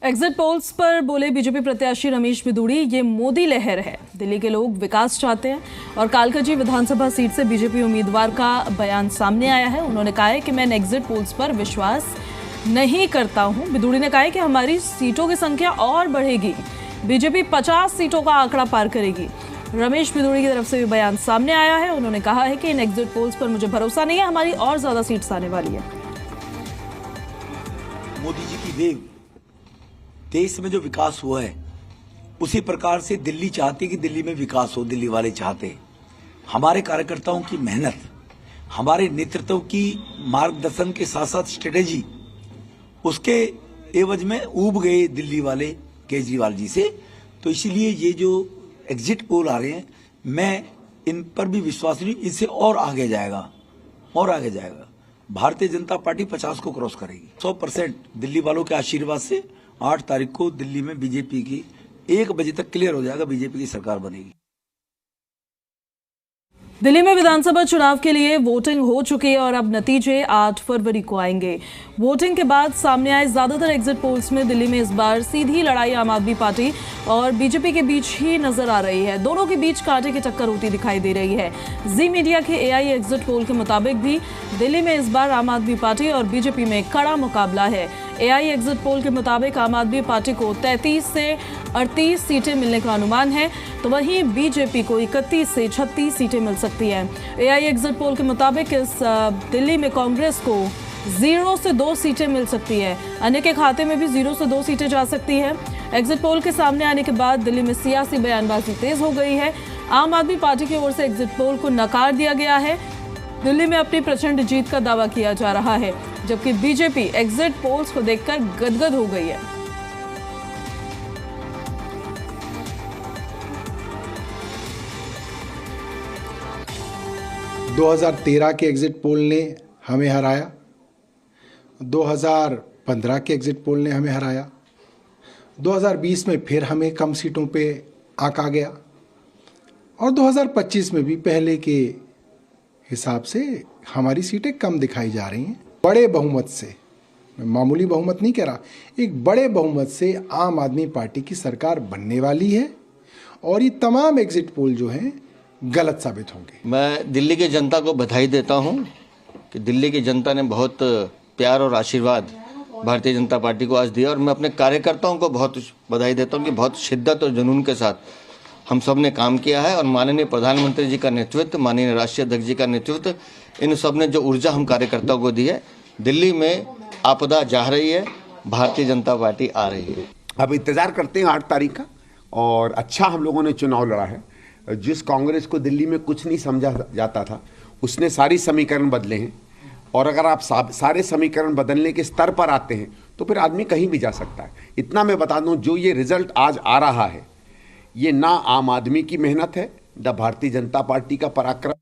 Exit polls पर बोले BJP प्रत्याशी रमेश बिदूड़ी, ये मोदी लहर है। दिल्ली के लोग विकास चाहते हैं। और कालकाजी विधानसभा सीट से बीजेपी उम्मीदवार का बयान सामने आया है। उन्होंने कहा है कि मैं एग्जिट पोल्स पर विश्वास नहीं करता हूं। बिदूड़ी ने कहा है कि हमारी सीटों की संख्या और बढ़ेगी, बीजेपी 50 सीटों का आंकड़ा पार करेगी। रमेश बिदूड़ी की तरफ से भी बयान सामने आया है। उन्होंने कहा है कि इन एग्जिट पोल्स पर मुझे भरोसा नहीं है, हमारी और ज्यादा सीट्स आने वाली है। मोदी जी की वेव, देश में जो विकास हुआ है उसी प्रकार से दिल्ली चाहती कि दिल्ली में विकास हो। दिल्ली वाले चाहते, हमारे कार्यकर्ताओं की मेहनत, हमारे नेतृत्व की मार्गदर्शन के साथ साथ स्ट्रेटेजी, उसके एवज में ऊब गए दिल्ली वाले केजरीवाल जी से। तो इसीलिए ये जो एग्जिट पोल आ रहे हैं, मैं इन पर भी विश्वास नहीं, इनसे और आगे जाएगा और आगे जाएगा। भारतीय जनता पार्टी 50 को क्रॉस करेगी। 100% दिल्ली वालों के आशीर्वाद से 8 तारीख को दिल्ली में बीजेपी की 1 बजे तक क्लियर हो जाएगा, बीजेपी की सरकार बनेगी। दिल्ली में विधानसभा चुनाव के लिए वोटिंग हो चुकी है और अब नतीजे 8 फरवरी को आएंगे। वोटिंग के बाद सामने आए ज्यादातर एग्जिट पोल्स में दिल्ली में इस बार सीधी लड़ाई आम आदमी पार्टी और बीजेपी के बीच ही नजर आ रही है। दोनों के बीच कांटे की टक्कर होती दिखाई दे रही है। जी मीडिया के एआई एग्जिट पोल के मुताबिक भी दिल्ली में इस बार आम आदमी पार्टी और बीजेपी में कड़ा मुकाबला है। एआई एग्जिट पोल के मुताबिक आम आदमी पार्टी को 33 से 38 सीटें मिलने का अनुमान है, तो वहीं बीजेपी को 31 से 36 सीटें मिल सकती हैं। एआई एग्जिट पोल के मुताबिक इस दिल्ली में कांग्रेस को 0 से 2 सीटें मिल सकती है। अन्य के खाते में भी 0 से 2 सीटें जा सकती है। एग्जिट पोल के सामने आने के बाद दिल्ली में सियासी बयानबाजी तेज हो गई है। आम आदमी पार्टी की ओर से एग्जिट पोल को नकार दिया गया है। दिल्ली में अपनी प्रचंड जीत का दावा किया जा रहा है, जबकि बीजेपी एग्जिट पोल्स को देखकर गदगद हो गई है। – 2013 के एग्जिट पोल ने हमें हराया, 2015 के एग्जिट पोल ने हमें हराया, 2020 में फिर हमें कम सीटों पे आंका गया और 2025 में भी पहले के हिसाब से हमारी सीटें कम दिखाई जा रही हैं। बड़े बहुमत से, मैं मामूली बहुमत नहीं कह रहा, एक बड़े बहुमत से आम आदमी पार्टी की सरकार बनने वाली है और ये तमाम एग्जिट पोल जो हैं गलत साबित होंगे। मैं दिल्ली की जनता को बधाई देता हूं कि दिल्ली की जनता ने बहुत प्यार और आशीर्वाद भारतीय जनता पार्टी को आज दिया और मैं अपने कार्यकर्ताओं को बहुत बधाई देता हूं कि बहुत शिद्दत और जुनून के साथ हम सब ने काम किया है और माननीय प्रधानमंत्री जी का नेतृत्व, माननीय राष्ट्रीय अध्यक्ष जी का नेतृत्व, इन सब ने जो ऊर्जा हम कार्यकर्ताओं को दी है। दिल्ली में आपदा जा रही है, भारतीय जनता पार्टी आ रही है। अब इंतज़ार करते हैं 8 तारीख का। और अच्छा हम लोगों ने चुनाव लड़ा है। जिस कांग्रेस को दिल्ली में कुछ नहीं समझा जाता था, उसने सारी समीकरण बदले हैं। और अगर आप सारे समीकरण बदलने के स्तर पर आते हैं तो फिर आदमी कहीं भी जा सकता है। इतना मैं बता दूं, जो ये रिजल्ट आज आ रहा है, ये ना आम आदमी की मेहनत है, ना भारतीय जनता पार्टी का पराक्रम।